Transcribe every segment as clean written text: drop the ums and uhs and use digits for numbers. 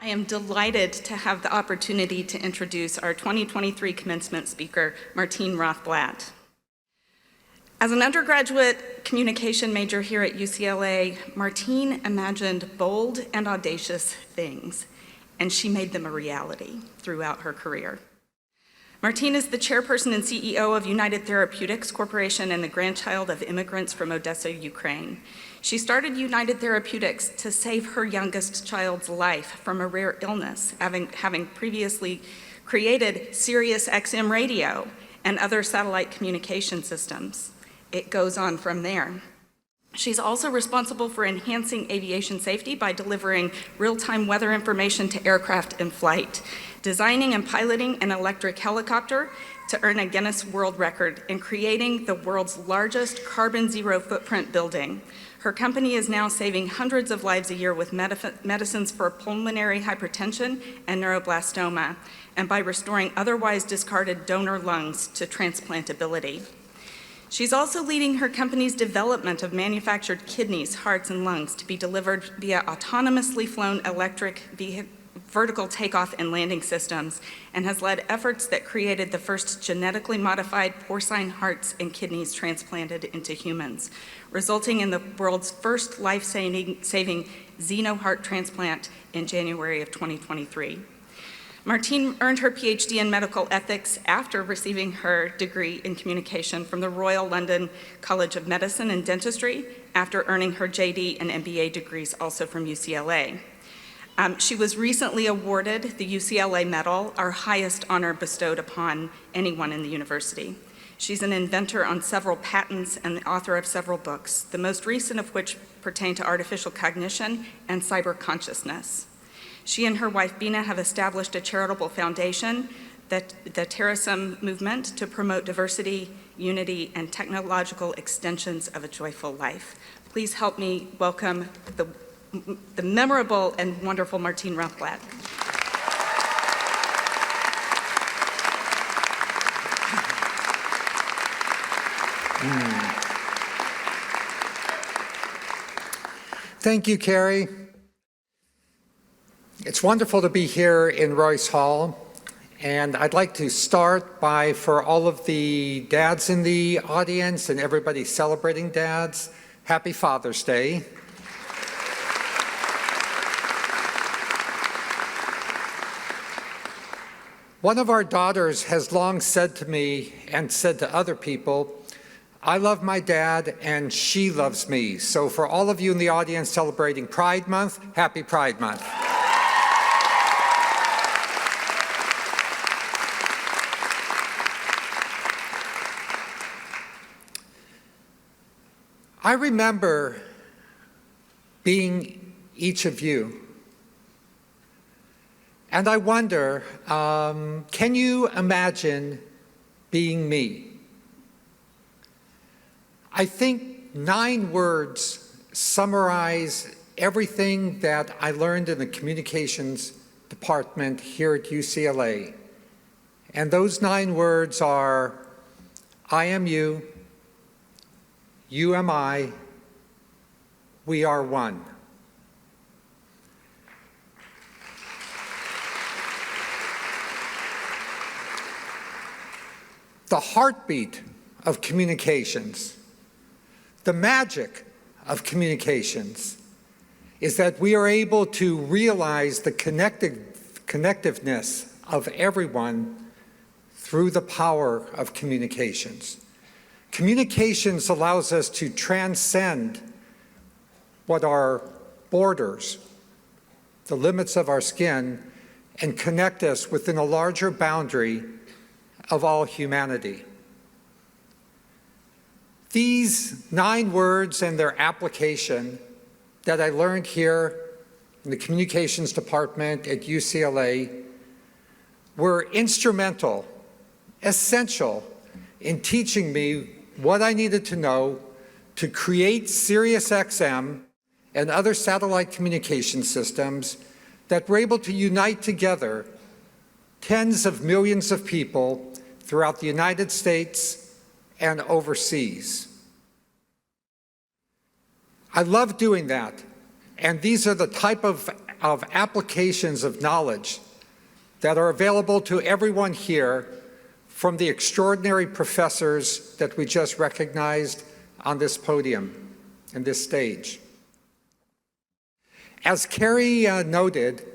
I am delighted to have the opportunity to introduce our 2023 commencement speaker, Martine Rothblatt. As an undergraduate communication major here at UCLA, Martine imagined bold and audacious things, and she made them a reality throughout her career. Martine is the chairperson and CEO of United Therapeutics Corporation and the grandchild of immigrants from Odessa, Ukraine. She started United Therapeutics to save her youngest child's life from a rare illness, having previously created Sirius XM radio and other satellite communication systems. It goes on from there. She's also responsible for enhancing aviation safety by delivering real-time weather information to aircraft in flight, designing and piloting an electric helicopter to earn a Guinness World Record, and creating the world's largest carbon zero footprint building. Her company is now saving hundreds of lives a year with medicines for pulmonary hypertension and neuroblastoma, and by restoring otherwise discarded donor lungs to transplantability. She's also leading her company's development of manufactured kidneys, hearts, and lungs to be delivered via autonomously flown electric vertical takeoff and landing systems, and has led efforts that created the first genetically modified porcine hearts and kidneys transplanted into humans, resulting in the world's first life-saving xeno heart transplant in January of 2023. Martine earned her PhD in medical ethics after receiving her degree in communication from the Royal London College of Medicine and Dentistry, after earning her JD and M.B.A. degrees also from UCLA. She was recently awarded the UCLA Medal, our highest honor bestowed upon anyone in the university. She's an inventor on several patents and the author of several books, the most recent of which pertain to artificial cognition and cyber consciousness. She and her wife, Bina, have established a charitable foundation, the Terrorism Movement, to promote diversity, unity, and technological extensions of a joyful life. Please help me welcome the memorable and wonderful Martine Rothblatt. Thank you, Carrie. It's wonderful to be here in Royce Hall, and I'd like to start by, for all of the dads in the audience and everybody celebrating dads, happy Father's Day. One of our daughters has long said to me and said to other people, I love my dad and she loves me. So for all of you in the audience celebrating Pride Month, happy Pride Month. I remember being each of you, and I wonder, can you imagine being me? I think 9 words summarize everything that I learned in the communications department here at UCLA. And those 9 words are, I am you, you am I, we are one. The heartbeat of communications, the magic of communications, is that we are able to realize the connectiveness of everyone through the power of communications. Communications allows us to transcend what are borders, the limits of our skin, and connect us within a larger boundary of all humanity. These 9 words and their application that I learned here in the communications department at UCLA were instrumental, essential in teaching me what I needed to know to create Sirius XM and other satellite communication systems that were able to unite together tens of millions of people throughout the United States and overseas. I love doing that, and these are the type of of applications of knowledge that are available to everyone here from the extraordinary professors that we just recognized on this podium and this stage. As Carrie noted,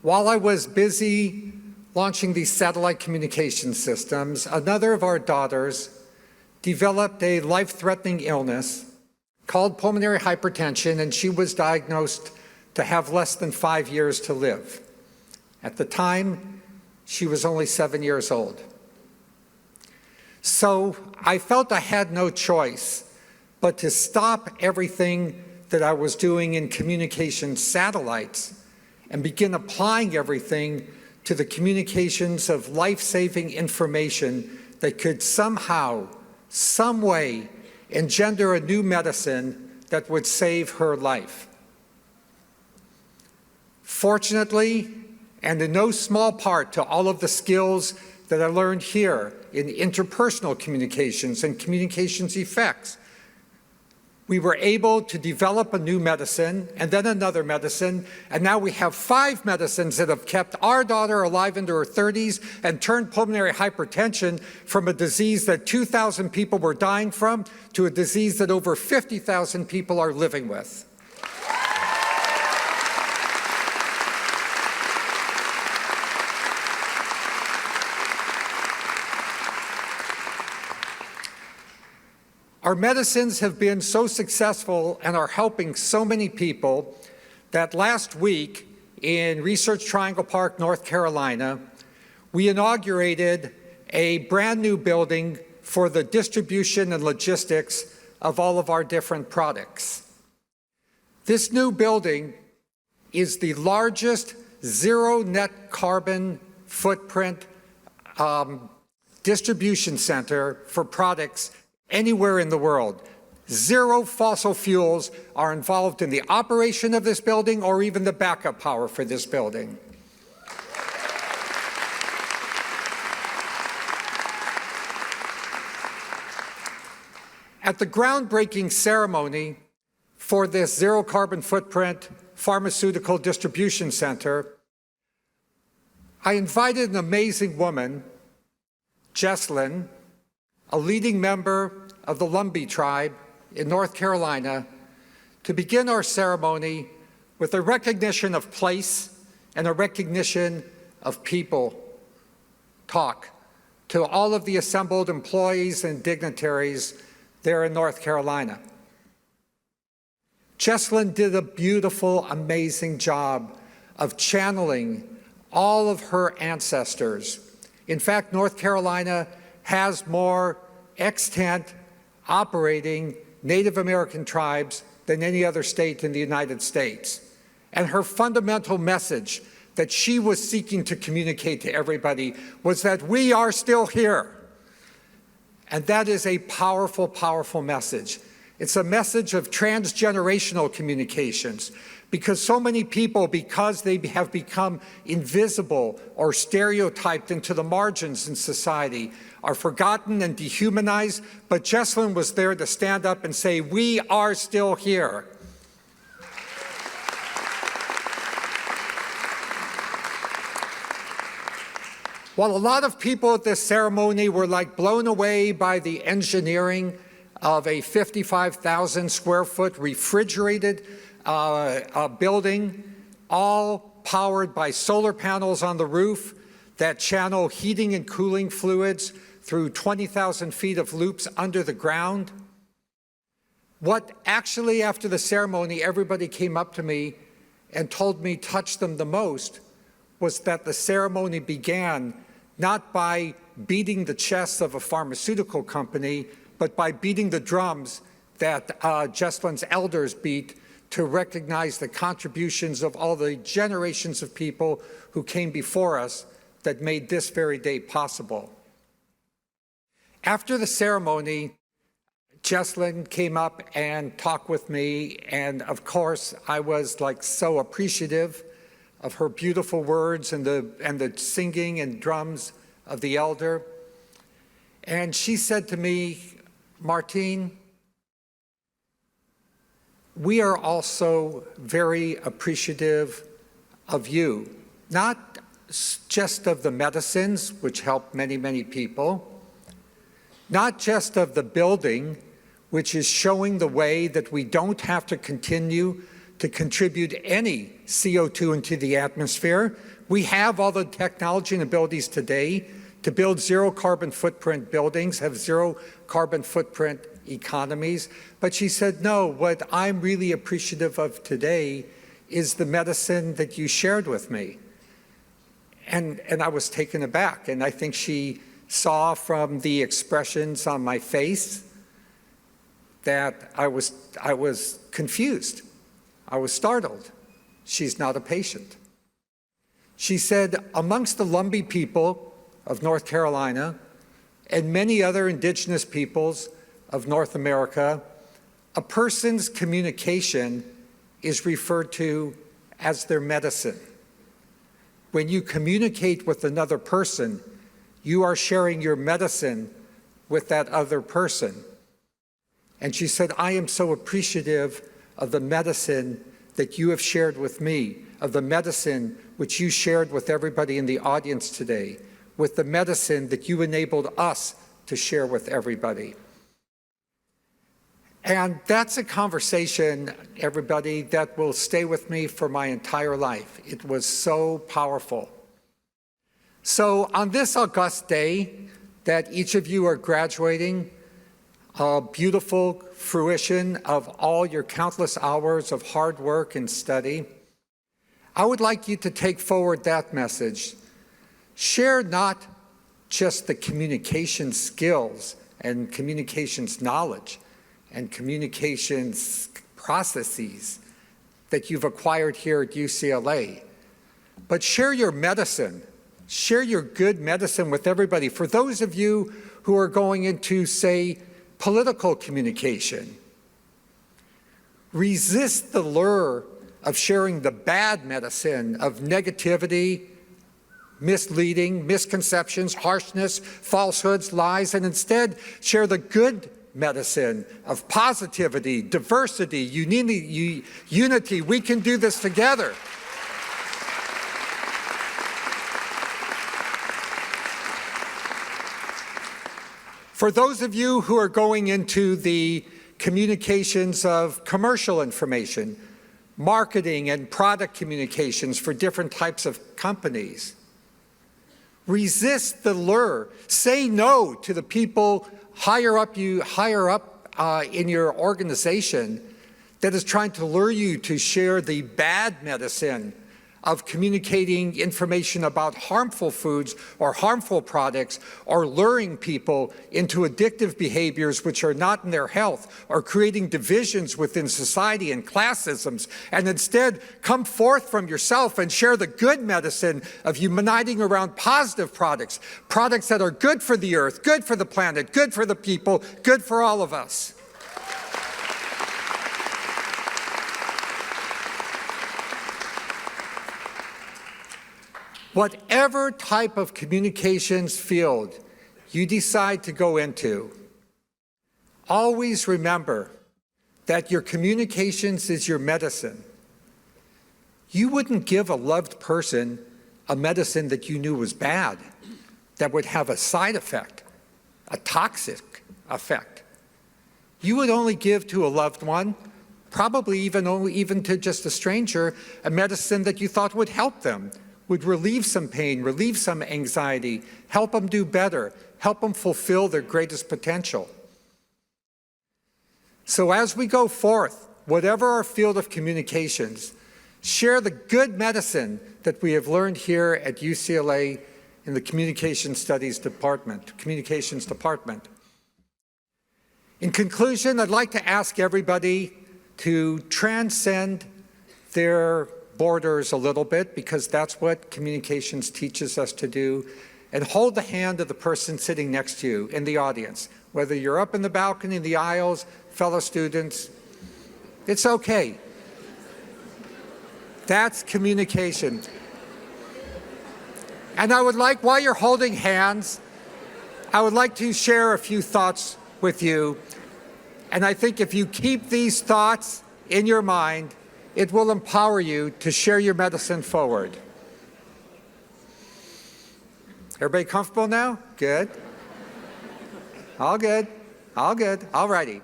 while I was busy launching these satellite communication systems, another of our daughters developed a life-threatening illness called pulmonary hypertension, and she was diagnosed to have less than 5 years to live. At the time, she was only 7 years old. So I felt I had no choice but to stop everything that I was doing in communication satellites and begin applying everything to the communications of life-saving information that could somehow, some way, engender a new medicine that would save her life. Fortunately, and in no small part to all of the skills that I learned here in interpersonal communications and communications effects, we were able to develop a new medicine and then another medicine, and now we have 5 medicines that have kept our daughter alive into her 30s and turned pulmonary hypertension from a disease that 2,000 people were dying from to a disease that over 50,000 people are living with. Our medicines have been so successful and are helping so many people that last week in Research Triangle Park, North Carolina, we inaugurated a brand new building for the distribution and logistics of all of our different products. This new building is the largest zero net carbon footprint distribution center for products anywhere in the world. 0 fossil fuels are involved in the operation of this building or even the backup power for this building. At the groundbreaking ceremony for this zero carbon footprint pharmaceutical distribution center, I invited an amazing woman, Jesslyn, a leading member of the Lumbee tribe in North Carolina, to begin our ceremony with a recognition of place and a recognition of people talk to all of the assembled employees and dignitaries there in North Carolina. Jesslyn did a beautiful, amazing job of channeling all of her ancestors. In fact, North Carolina has more extant operating Native American tribes than any other state in the United States. And her fundamental message that she was seeking to communicate to everybody was that we are still here. And that is a powerful, powerful message. It's a message of transgenerational communications, because so many people, because they have become invisible or stereotyped into the margins in society, are forgotten and dehumanized, but Jesslyn was there to stand up and say, we are still here. While a lot of people at this ceremony were like blown away by the engineering of a 55,000 square foot refrigerated building, all powered by solar panels on the roof that channel heating and cooling fluids through 20,000 feet of loops under the ground. What actually, after the ceremony, everybody came up to me and told me touched them the most was that the ceremony began not by beating the chests of a pharmaceutical company, but by beating the drums that Jesslyn's elders beat to recognize the contributions of all the generations of people who came before us that made this very day possible. After the ceremony, Jesslyn came up and talked with me, and of course, I was like so appreciative of her beautiful words and the singing and drums of the elder. And she said to me, Martine, we are also very appreciative of you, not just of the medicines, which help many, many people, not just of the building, which is showing the way that we don't have to continue to contribute any CO2 into the atmosphere. We have all the technology and abilities today to build zero carbon footprint buildings, have zero carbon footprint economies. But she said, no, what I'm really appreciative of today is the medicine that you shared with me. And I was taken aback. And I think she saw from the expressions on my face that I was confused. I was startled. She's not a patient. She said, amongst the Lumbee people of North Carolina and many other indigenous peoples of North America, a person's communication is referred to as their medicine. When you communicate with another person, you are sharing your medicine with that other person. And she said, I am so appreciative of the medicine that you have shared with me, of the medicine which you shared with everybody in the audience today, with the medicine that you enabled us to share with everybody. And that's a conversation, everybody, that will stay with me for my entire life. It was so powerful. So on this august day that each of you are graduating, a beautiful fruition of all your countless hours of hard work and study, I would like you to take forward that message. Share not just the communication skills and communications knowledge and communications processes that you've acquired here at UCLA, but share your medicine. Share your good medicine with everybody. For those of you who are going into, say, political communication, resist the lure of sharing the bad medicine of negativity, misleading, misconceptions, harshness, falsehoods, lies, and instead share the good medicine of positivity, diversity, unity. We can do this together. For those of you who are going into the communications of commercial information, marketing and product communications for different types of companies, resist the lure. Say no to the people higher up in your organization that is trying to lure you to share the bad medicine of communicating information about harmful foods or harmful products, or luring people into addictive behaviors which are not in their health, or creating divisions within society and classisms, and instead come forth from yourself and share the good medicine of uniting around positive products, products that are good for the earth, good for the planet, good for the people, good for all of us. Whatever type of communications field you decide to go into, always remember that your communications is your medicine. You wouldn't give a loved person a medicine that you knew was bad, that would have a side effect, a toxic effect. You would only give to a loved one, probably even to just a stranger, a medicine that you thought would help them, would relieve some pain, relieve some anxiety, help them do better, help them fulfill their greatest potential. So as we go forth, whatever our field of communications, share the good medicine that we have learned here at UCLA in the Communications Department. In conclusion, I'd like to ask everybody to transcend their borders a little bit, because that's what communications teaches us to do, and hold the hand of the person sitting next to you in the audience. Whether you're up in the balcony, in the aisles, fellow students, it's okay. That's communication. And I would like, while you're holding hands, I would like to share a few thoughts with you. And I think if you keep these thoughts in your mind, it will empower you to share your medicine forward. Everybody comfortable now? Good. All good. All good. All righty.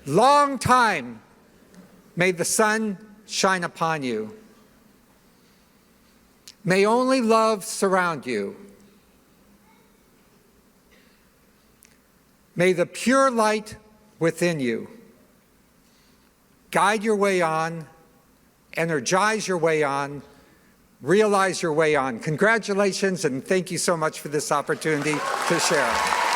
Long time may the sun shine upon you. May only love surround you. May the pure light within you guide your way on, energize your way on, realize your way on. Congratulations, and thank you so much for this opportunity to share.